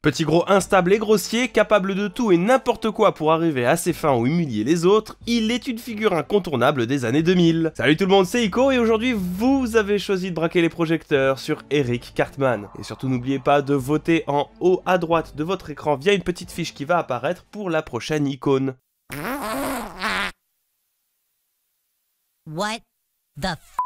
Petit gros instable et grossier, capable de tout et n'importe quoi pour arriver à ses fins ou humilier les autres, il est une figure incontournable des années 2000. Salut tout le monde, c'est Ico et aujourd'hui vous avez choisi de braquer les projecteurs sur Eric Cartman. Et surtout n'oubliez pas de voter en haut à droite de votre écran via une petite fiche qui va apparaître pour la prochaine icône. What the f...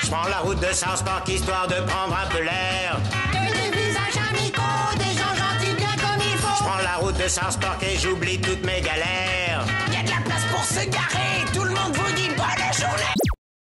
Je prends la route de South Park histoire de prendre un peu l'air. Des visages amicaux, des gens gentils bien comme il faut. Je prends la route de South Park et j'oublie toutes mes galères. Y a de la place pour se garer, tout le monde vous dit bonne journée.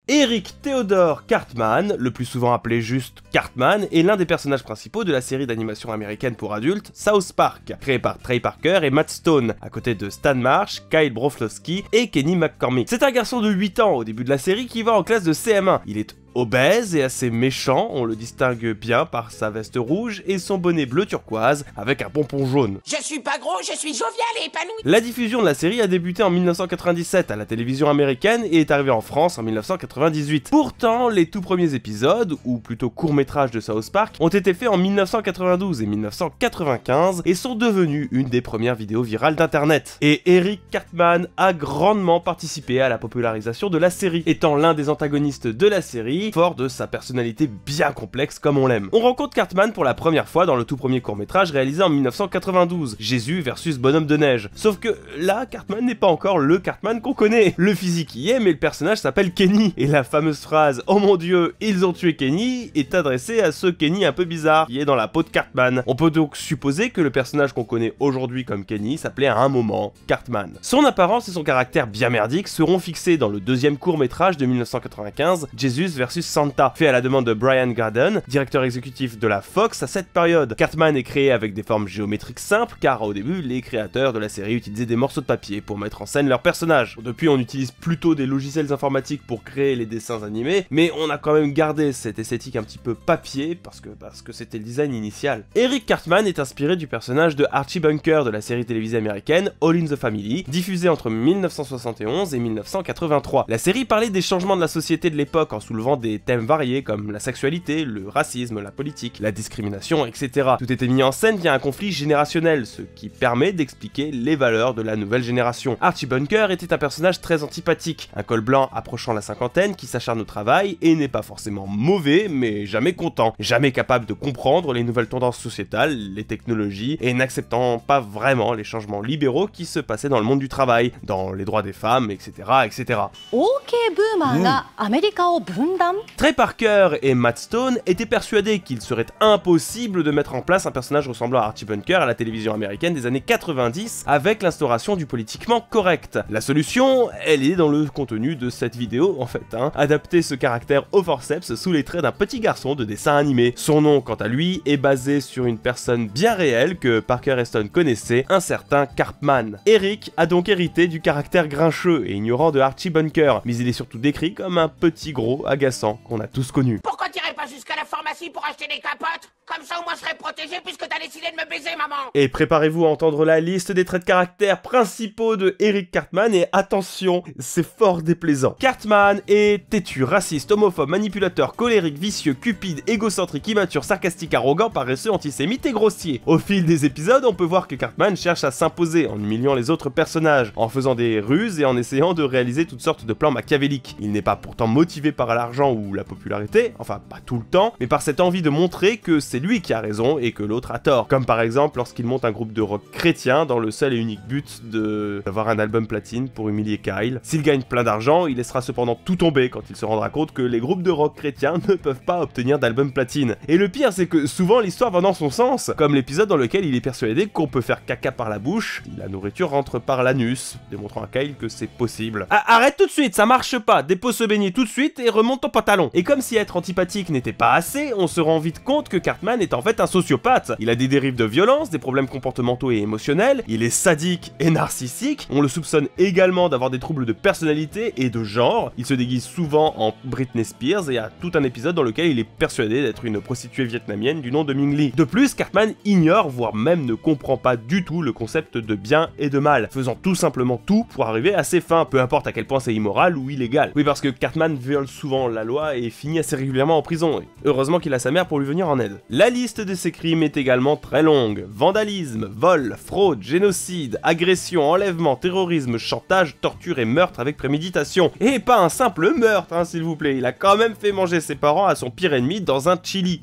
Eric Theodore Cartman, le plus souvent appelé juste Cartman, est l'un des personnages principaux de la série d'animation américaine pour adultes South Park, créée par Trey Parker et Matt Stone, à côté de Stan Marsh, Kyle Broflovski et Kenny McCormick. C'est un garçon de 8 ans au début de la série qui va en classe de CM1. Il est obèse et assez méchant, on le distingue bien par sa veste rouge et son bonnet bleu turquoise avec un pompon jaune. Je suis pas gros, je suis jovial et épanoui. La diffusion de la série a débuté en 1997 à la télévision américaine et est arrivée en France en 1998. Pourtant, les tout premiers épisodes, ou plutôt courts-métrages de South Park, ont été faits en 1992 et 1995 et sont devenus une des premières vidéos virales d'internet. Et Eric Cartman a grandement participé à la popularisation de la série, étant l'un des antagonistes de la série, fort de sa personnalité bien complexe comme on l'aime. On rencontre Cartman pour la première fois dans le tout premier court-métrage réalisé en 1992, Jésus versus Bonhomme de Neige. Sauf que là, Cartman n'est pas encore le Cartman qu'on connaît. Le physique y est, mais le personnage s'appelle Kenny. Et la fameuse phrase « Oh mon dieu, ils ont tué Kenny » est adressée à ce Kenny un peu bizarre qui est dans la peau de Cartman. On peut donc supposer que le personnage qu'on connaît aujourd'hui comme Kenny s'appelait à un moment Cartman. Son apparence et son caractère bien merdique seront fixés dans le deuxième court-métrage de 1995, Jesus versus Santa, fait à la demande de Brian Graden, directeur exécutif de la Fox à cette période. Cartman est créé avec des formes géométriques simples, car au début, les créateurs de la série utilisaient des morceaux de papier pour mettre en scène leurs personnages. Depuis, on utilise plutôt des logiciels informatiques pour créer les dessins animés, mais on a quand même gardé cette esthétique un petit peu papier, parce que c'était le design initial. Eric Cartman est inspiré du personnage de Archie Bunker de la série télévisée américaine All in the Family, diffusée entre 1971 et 1983. La série parlait des changements de la société de l'époque en soulevant des thèmes variés comme la sexualité, le racisme, la politique, la discrimination, etc. Tout était mis en scène via un conflit générationnel, ce qui permet d'expliquer les valeurs de la nouvelle génération. Archie Bunker était un personnage très antipathique, un col blanc approchant la cinquantaine qui s'acharne au travail et n'est pas forcément mauvais, mais jamais content, jamais capable de comprendre les nouvelles tendances sociétales, les technologies, et n'acceptant pas vraiment les changements libéraux qui se passaient dans le monde du travail, dans les droits des femmes, etc. etc. OK ブーマーがアメリカを分断 Trey Parker et Matt Stone étaient persuadés qu'il serait impossible de mettre en place un personnage ressemblant à Archie Bunker à la télévision américaine des années 90 avec l'instauration du politiquement correct. La solution, elle est dans le contenu de cette vidéo en fait, adapter ce caractère au forceps sous les traits d'un petit garçon de dessin animé. Son nom, quant à lui, est basé sur une personne bien réelle que Parker et Stone connaissaient, un certain Cartman. Eric a donc hérité du caractère grincheux et ignorant de Archie Bunker, mais il est surtout décrit comme un petit gros agaçant qu'on a tous connu. Pourquoi t'irais pas jusqu'à la pharmacie pour acheter des capotes? Comme ça au moins je serais protégé puisque t'as décidé de me baiser, maman. Et préparez-vous à entendre la liste des traits de caractère principaux de Eric Cartman et attention, c'est fort déplaisant. Cartman est têtu, raciste, homophobe, manipulateur, colérique, vicieux, cupide, égocentrique, immature, sarcastique, arrogant, paresseux, antisémite et grossier. Au fil des épisodes, on peut voir que Cartman cherche à s'imposer en humiliant les autres personnages, en faisant des ruses et en essayant de réaliser toutes sortes de plans machiavéliques. Il n'est pas pourtant motivé par l'argent ou la popularité, enfin pas tout le temps, mais par cette envie de montrer que c'est lui qui a raison et que l'autre a tort. Comme par exemple lorsqu'il monte un groupe de rock chrétien dans le seul et unique but d'avoir un album platine pour humilier Kyle. S'il gagne plein d'argent, il laissera cependant tout tomber quand il se rendra compte que les groupes de rock chrétiens ne peuvent pas obtenir d'album platine. Et le pire, c'est que souvent l'histoire va dans son sens, comme l'épisode dans lequel il est persuadé qu'on peut faire caca par la bouche, la nourriture rentre par l'anus, démontrant à Kyle que c'est possible. Arrête tout de suite, ça marche pas, dépose ce beignet tout de suite et remonte ton pantalon. Et comme si être antipathique n'était pas assez, on se rend vite compte que Cartman est en fait un sociopathe. Il a des dérives de violence, des problèmes comportementaux et émotionnels, il est sadique et narcissique, on le soupçonne également d'avoir des troubles de personnalité et de genre, il se déguise souvent en Britney Spears et a tout un épisode dans lequel il est persuadé d'être une prostituée vietnamienne du nom de Ming Lee. De plus, Cartman ignore, voire même ne comprend pas du tout le concept de bien et de mal, faisant tout simplement tout pour arriver à ses fins, peu importe à quel point c'est immoral ou illégal. Oui, parce que Cartman viole souvent la loi et finit assez régulièrement en prison, et heureusement qu'il a sa mère pour lui venir en aide. La liste de ces crimes est également très longue. Vandalisme, vol, fraude, génocide, agression, enlèvement, terrorisme, chantage, torture et meurtre avec préméditation. Et pas un simple meurtre, hein, s'il vous plaît, il a quand même fait manger ses parents à son pire ennemi dans un chili.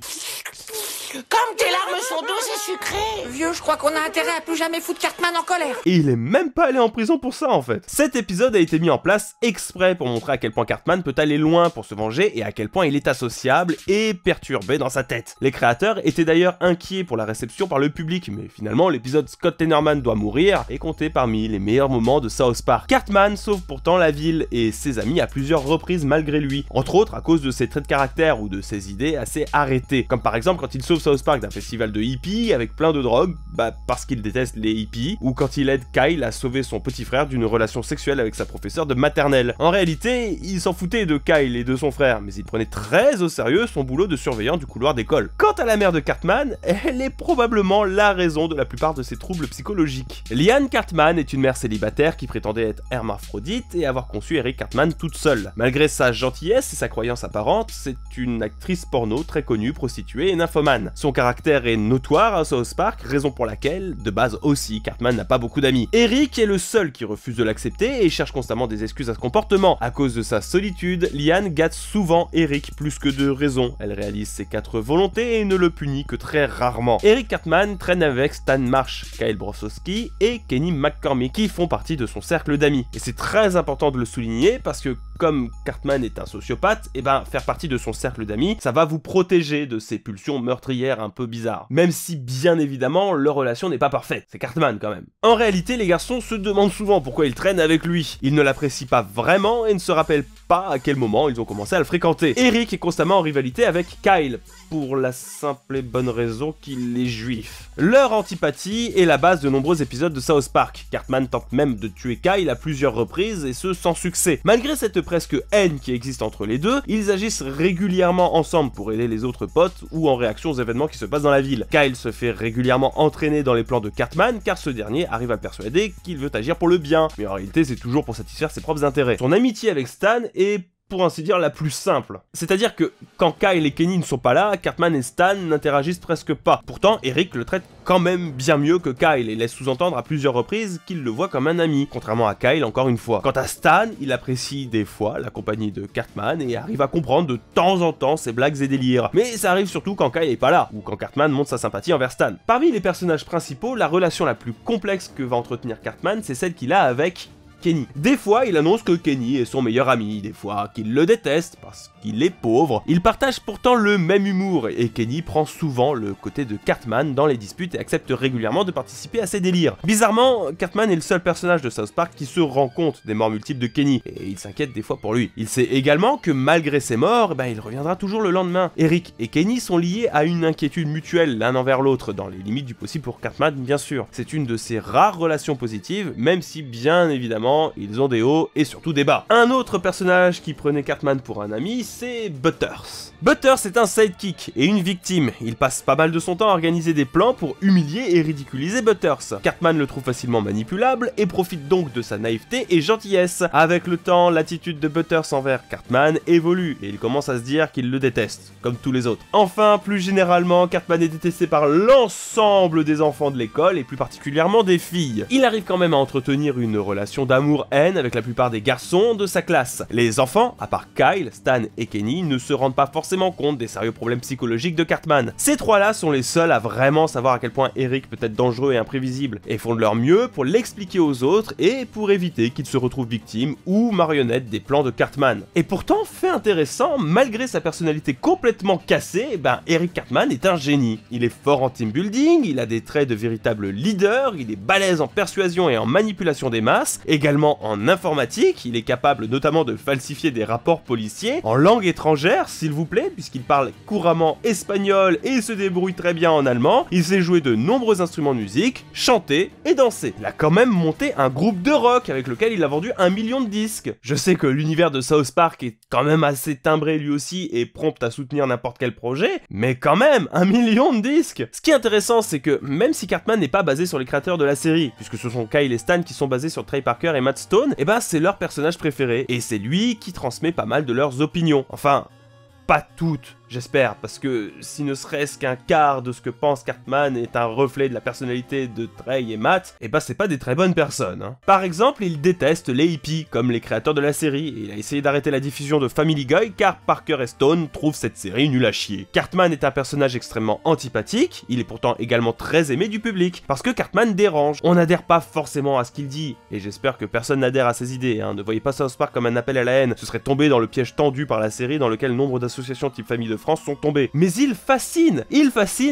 Comme tes larmes sont douces et sucrées. Vieux, je crois qu'on a intérêt à plus jamais foutre Cartman en colère. Et il est même pas allé en prison pour ça en fait. Cet épisode a été mis en place exprès pour montrer à quel point Cartman peut aller loin pour se venger et à quel point il est associable et perturbé dans sa tête. Les créateurs étaient d'ailleurs inquiets pour la réception par le public, mais finalement l'épisode Scott Tenorman doit mourir est compté parmi les meilleurs moments de South Park. Cartman sauve pourtant la ville et ses amis à plusieurs reprises malgré lui, entre autres à cause de ses traits de caractère ou de ses idées assez arrêtées, comme par exemple quand il sauve South Park d'un festival de hippies avec plein de drogue, parce qu'il déteste les hippies, ou quand il aide Kyle à sauver son petit frère d'une relation sexuelle avec sa professeure de maternelle. En réalité, il s'en foutait de Kyle et de son frère, mais il prenait très au sérieux son boulot de surveillant du couloir d'école. Quant à la mère de Cartman, elle est probablement la raison de la plupart de ses troubles psychologiques. Liane Cartman est une mère célibataire qui prétendait être hermaphrodite et avoir conçu Eric Cartman toute seule. Malgré sa gentillesse et sa croyance apparente, c'est une actrice porno très connue, prostituée et nymphomane. Son caractère est notoire à South Park, raison pour laquelle, de base aussi, Cartman n'a pas beaucoup d'amis. Eric est le seul qui refuse de l'accepter et cherche constamment des excuses à ce comportement. À cause de sa solitude, Liane gâte souvent Eric plus que de raison. Elle réalise ses 4 volontés et ne le punit que très rarement. Eric Cartman traîne avec Stan Marsh, Kyle Brosowski et Kenny McCormick qui font partie de son cercle d'amis. Et c'est très important de le souligner parce que comme Cartman est un sociopathe, faire partie de son cercle d'amis, ça va vous protéger de ses pulsions meurtrières un peu bizarres. Même si, bien évidemment, leur relation n'est pas parfaite. C'est Cartman, quand même. En réalité, les garçons se demandent souvent pourquoi ils traînent avec lui. Ils ne l'apprécient pas vraiment et ne se rappellent pas à quel moment ils ont commencé à le fréquenter. Eric est constamment en rivalité avec Kyle, pour la simple et bonne raison qu'il est juif. Leur antipathie est la base de nombreux épisodes de South Park. Cartman tente même de tuer Kyle à plusieurs reprises et ce sans succès. Malgré cette presque haine qui existe entre les deux, ils agissent régulièrement ensemble pour aider les autres potes ou en réaction aux événements qui se passent dans la ville. Kyle se fait régulièrement entraîner dans les plans de Cartman car ce dernier arrive à le persuader qu'il veut agir pour le bien, mais en réalité c'est toujours pour satisfaire ses propres intérêts. Son amitié avec Stan est pour ainsi dire la plus simple. C'est-à-dire que quand Kyle et Kenny ne sont pas là, Cartman et Stan n'interagissent presque pas. Pourtant, Eric le traite quand même bien mieux que Kyle et laisse sous-entendre à plusieurs reprises qu'il le voit comme un ami, contrairement à Kyle encore une fois. Quant à Stan, il apprécie des fois la compagnie de Cartman et arrive à comprendre de temps en temps ses blagues et délires. Mais ça arrive surtout quand Kyle est pas là, ou quand Cartman montre sa sympathie envers Stan. Parmi les personnages principaux, la relation la plus complexe que va entretenir Cartman, c'est celle qu'il a avec Kenny. Des fois, il annonce que Kenny est son meilleur ami, des fois qu'il le déteste parce qu'il est pauvre. Ils partagent pourtant le même humour et Kenny prend souvent le côté de Cartman dans les disputes et accepte régulièrement de participer à ses délires. Bizarrement, Cartman est le seul personnage de South Park qui se rend compte des morts multiples de Kenny et il s'inquiète des fois pour lui. Il sait également que malgré ses morts, il reviendra toujours le lendemain. Eric et Kenny sont liés à une inquiétude mutuelle l'un envers l'autre, dans les limites du possible pour Cartman bien sûr. C'est une de ses rares relations positives, même si bien évidemment ils ont des hauts et surtout des bas. Un autre personnage qui prenait Cartman pour un ami, c'est Butters. Butters est un sidekick et une victime. Il passe pas mal de son temps à organiser des plans pour humilier et ridiculiser Butters. Cartman le trouve facilement manipulable et profite donc de sa naïveté et gentillesse. Avec le temps, l'attitude de Butters envers Cartman évolue et il commence à se dire qu'il le déteste, comme tous les autres. Enfin, plus généralement, Cartman est détesté par l'ensemble des enfants de l'école et plus particulièrement des filles. Il arrive quand même à entretenir une relation d'amour-haine avec la plupart des garçons de sa classe. Les enfants, à part Kyle, Stan et Kenny, ne se rendent pas forcément compte des sérieux problèmes psychologiques de Cartman. Ces trois-là sont les seuls à vraiment savoir à quel point Eric peut être dangereux et imprévisible, et font de leur mieux pour l'expliquer aux autres et pour éviter qu'il se retrouve victime ou marionnette des plans de Cartman. Et pourtant, fait intéressant, malgré sa personnalité complètement cassée, Eric Cartman est un génie. Il est fort en team building, il a des traits de véritable leader, il est balèze en persuasion et en manipulation des masses, également en informatique, il est capable notamment de falsifier des rapports policiers, en langue étrangère s'il vous plaît, puisqu'il parle couramment espagnol et se débrouille très bien en allemand, il sait jouer de nombreux instruments de musique, chanter et danser. Il a quand même monté un groupe de rock avec lequel il a vendu 1 million de disques. Je sais que l'univers de South Park est quand même assez timbré lui aussi et prompt à soutenir n'importe quel projet, mais quand même, 1 million de disques. Ce qui est intéressant, c'est que même si Cartman n'est pas basé sur les créateurs de la série, puisque ce sont Kyle et Stan qui sont basés sur Trey Parker et Matt Stone, c'est leur personnage préféré, et c'est lui qui transmet pas mal de leurs opinions. Enfin, pas toutes. J'espère, parce que si ne serait-ce qu'un quart de ce que pense Cartman est un reflet de la personnalité de Trey et Matt, et bah c'est pas des très bonnes personnes. Hein. Par exemple, il déteste les hippies, comme les créateurs de la série, et il a essayé d'arrêter la diffusion de Family Guy car Parker et Stone trouvent cette série nulle à chier. Cartman est un personnage extrêmement antipathique, il est pourtant également très aimé du public, parce que Cartman dérange. On n'adhère pas forcément à ce qu'il dit, et j'espère que personne n'adhère à ses idées, hein. Ne voyez pas South Park comme un appel à la haine, ce serait tomber dans le piège tendu par la série dans lequel nombre d'associations type Famille de France sont tombées. Mais il fascine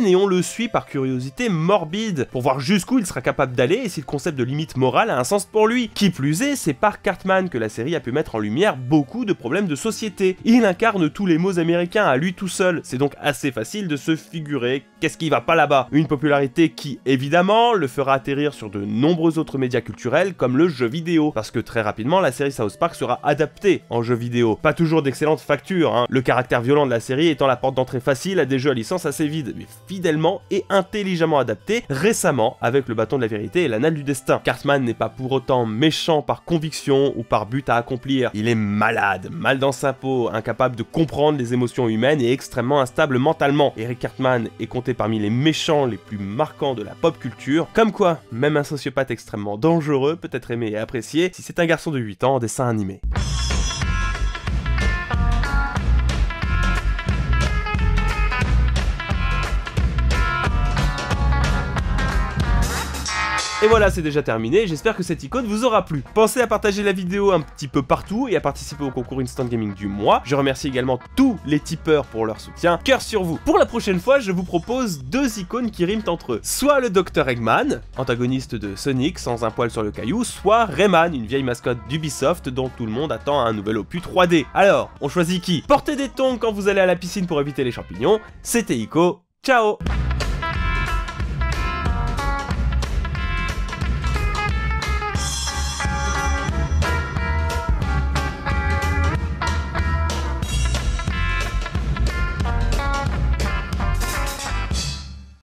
et on le suit par curiosité morbide, pour voir jusqu'où il sera capable d'aller et si le concept de limite morale a un sens pour lui. Qui plus est, c'est par Cartman que la série a pu mettre en lumière beaucoup de problèmes de société. Il incarne tous les mots américains à lui tout seul, c'est donc assez facile de se figurer qu'est-ce qui va pas là-bas. Une popularité qui, évidemment, le fera atterrir sur de nombreux autres médias culturels comme le jeu vidéo, parce que très rapidement la série South Park sera adaptée en jeu vidéo. Pas toujours d'excellente facture, hein, le caractère violent de la série étant la porte d'entrée facile à des jeux à licence assez vides, mais fidèlement et intelligemment adapté récemment avec le bâton de la vérité et l'anal du destin. Cartman n'est pas pour autant méchant par conviction ou par but à accomplir, il est malade, mal dans sa peau, incapable de comprendre les émotions humaines et extrêmement instable mentalement. Eric Cartman est compté parmi les méchants les plus marquants de la pop culture, comme quoi, même un sociopathe extrêmement dangereux peut être aimé et apprécié si c'est un garçon de 8 ans en dessin animé. Et voilà, c'est déjà terminé, j'espère que cette icône vous aura plu. Pensez à partager la vidéo un petit peu partout et à participer au concours Instant Gaming du mois. Je remercie également tous les tipeurs pour leur soutien. Cœur sur vous. Pour la prochaine fois, je vous propose 2 icônes qui riment entre eux. Soit le Dr Eggman, antagoniste de Sonic sans un poil sur le caillou, soit Rayman, une vieille mascotte d'Ubisoft dont tout le monde attend un nouvel opus 3D. Alors, on choisit qui? Portez des tongs quand vous allez à la piscine pour éviter les champignons. C'était Ico, ciao!